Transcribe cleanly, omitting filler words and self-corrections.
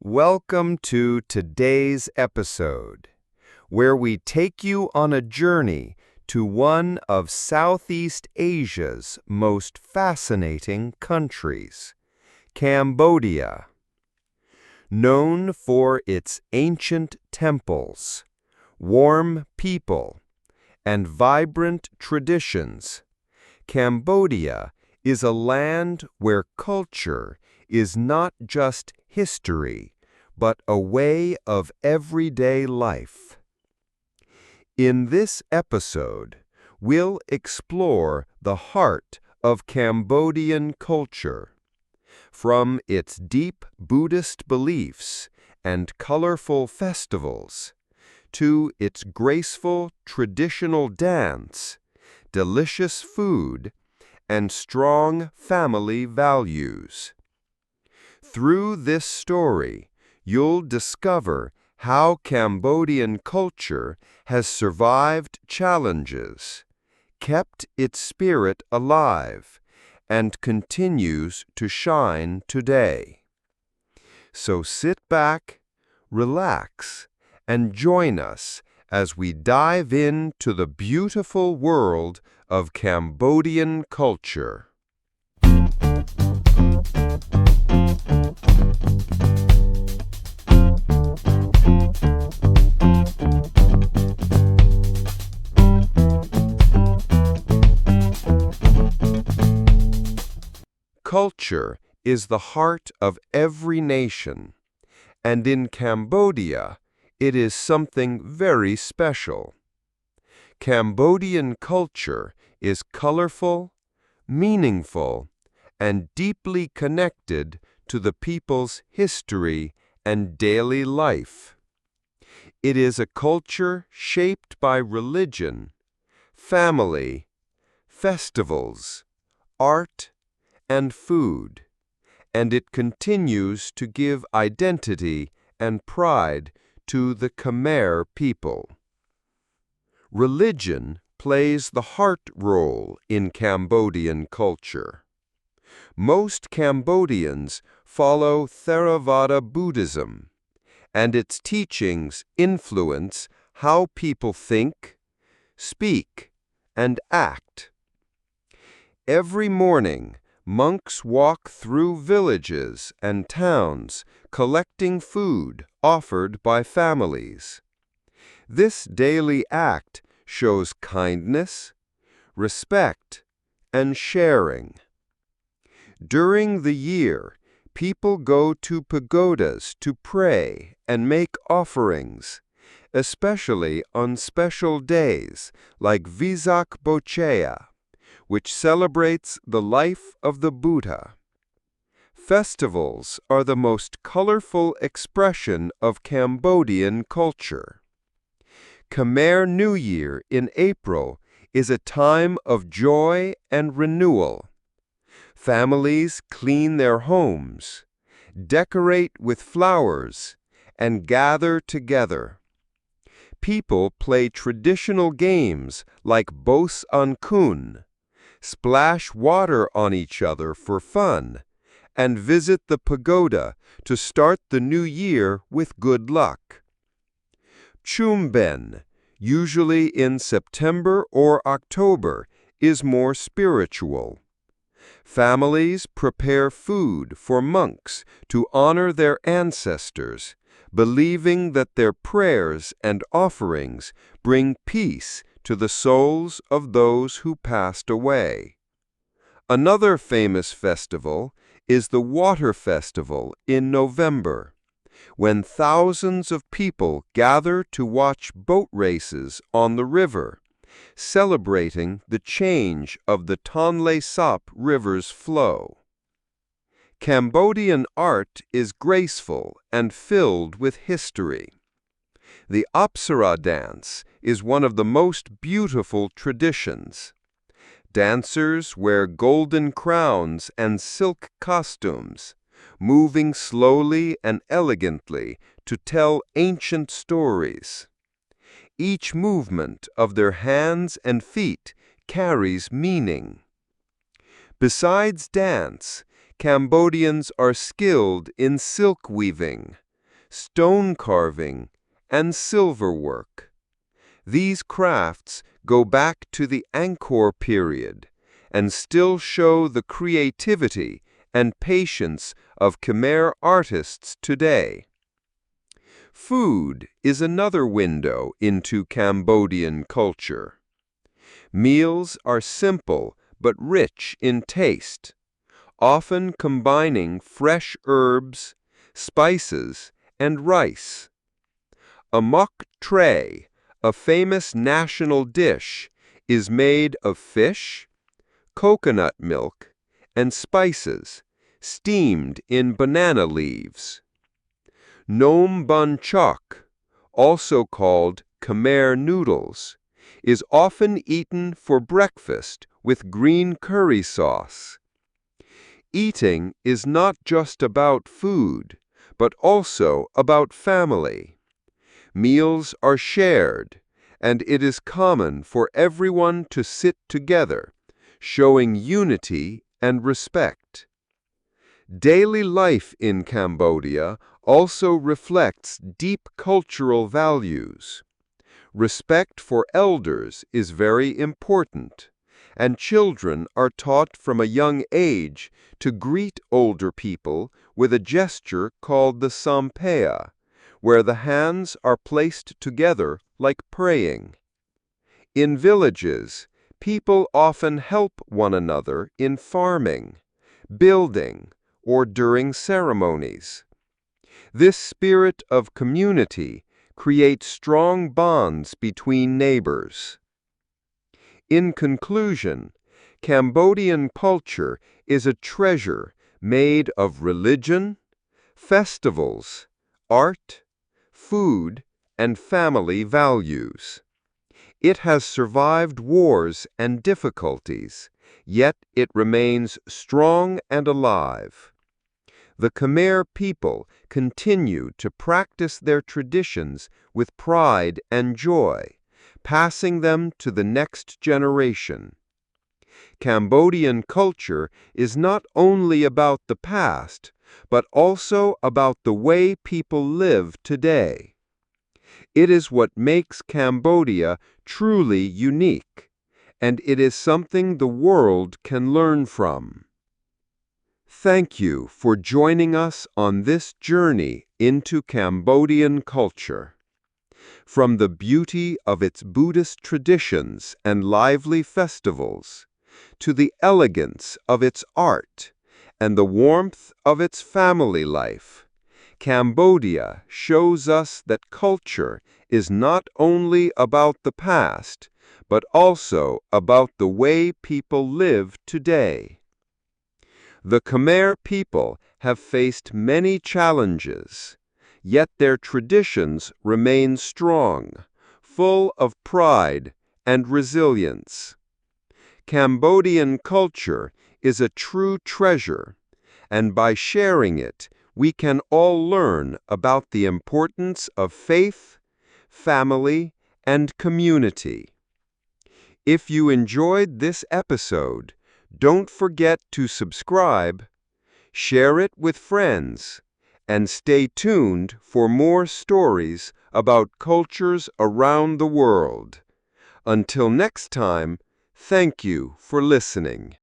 Welcome to today's episode, where we take you on a journey to one of Southeast Asia's most fascinating countries, Cambodia. Known for its ancient temples, warm people, and vibrant traditions, Cambodia is a land where culture is not just history, but a way of everyday life. In this episode, we'll explore the heart of Cambodian culture, from its deep Buddhist beliefs and colorful festivals, to its graceful traditional dance, delicious food, and strong family values. Through this story, you'll discover how Cambodian culture has survived challenges, kept its spirit alive, and continues to shine today. So sit back, relax, and join us as we dive into the beautiful world of Cambodian culture. Culture is the heart of every nation, and in Cambodia, it is something very special. Cambodian culture is colorful, meaningful, and deeply connected to the people's history and daily life. It is a culture shaped by religion, family, festivals, art, and food, and it continues to give identity and pride to the Khmer people. Religion plays the heart role in Cambodian culture. Most Cambodians follow Theravada Buddhism, and its teachings influence how people think, speak, and act. Every morning, monks walk through villages and towns collecting food offered by families. This daily act shows kindness, respect, and sharing. During the year, people go to pagodas to pray and make offerings, especially on special days like Visak Bochea, which celebrates the life of the Buddha. Festivals are the most colorful expression of Cambodian culture. Khmer New Year in April is a time of joy and renewal. Families clean their homes, decorate with flowers, and gather together. People play traditional games like Bos An Kun, splash water on each other for fun, and visit the pagoda to start the new year with good luck. Chumben, usually in September or October, is more spiritual. Families prepare food for monks to honor their ancestors, believing that their prayers and offerings bring peace to the souls of those who passed away. Another famous festival is the Water Festival in November, when thousands of people gather to watch boat races on the river, celebrating the change of the Tonle Sap River's flow. Cambodian art is graceful and filled with history. The Apsara dance is one of the most beautiful traditions. Dancers wear golden crowns and silk costumes, moving slowly and elegantly to tell ancient stories. Each movement of their hands and feet carries meaning. Besides dance, Cambodians are skilled in silk weaving, stone carving, and silverwork. These crafts go back to the Angkor period and still show the creativity and patience of Khmer artists today. Food is another window into Cambodian culture. Meals are simple but rich in taste, often combining fresh herbs, spices, and rice. A mok tray, a famous national dish, is made of fish, coconut milk, and spices, steamed in banana leaves. Nom bun chok, also called Khmer noodles, is often eaten for breakfast with green curry sauce. Eating is not just about food, but also about family. Meals are shared, and it is common for everyone to sit together, showing unity and respect. Daily life in Cambodia also reflects deep cultural values. Respect for elders is very important, and children are taught from a young age to greet older people with a gesture called the sampea, where the hands are placed together like praying. In villages, people often help one another in farming, building, or during ceremonies. This spirit of community creates strong bonds between neighbors. In conclusion, Cambodian culture is a treasure made of religion, festivals, art, food, and family values. It has survived wars and difficulties, yet it remains strong and alive. The Khmer people continue to practice their traditions with pride and joy, passing them to the next generation. Cambodian culture is not only about the past, but also about the way people live today. It is what makes Cambodia truly unique, and it is something the world can learn from. Thank you for joining us on this journey into Cambodian culture. From the beauty of its Buddhist traditions and lively festivals, to the elegance of its art and the warmth of its family life, Cambodia shows us that culture is not only about the past, but also about the way people live today. The Khmer people have faced many challenges, yet their traditions remain strong, full of pride and resilience. Cambodian culture is a true treasure, and by sharing it, we can all learn about the importance of faith, family, and community. If you enjoyed this episode, don't forget to subscribe, share it with friends, and stay tuned for more stories about cultures around the world. Until next time, thank you for listening.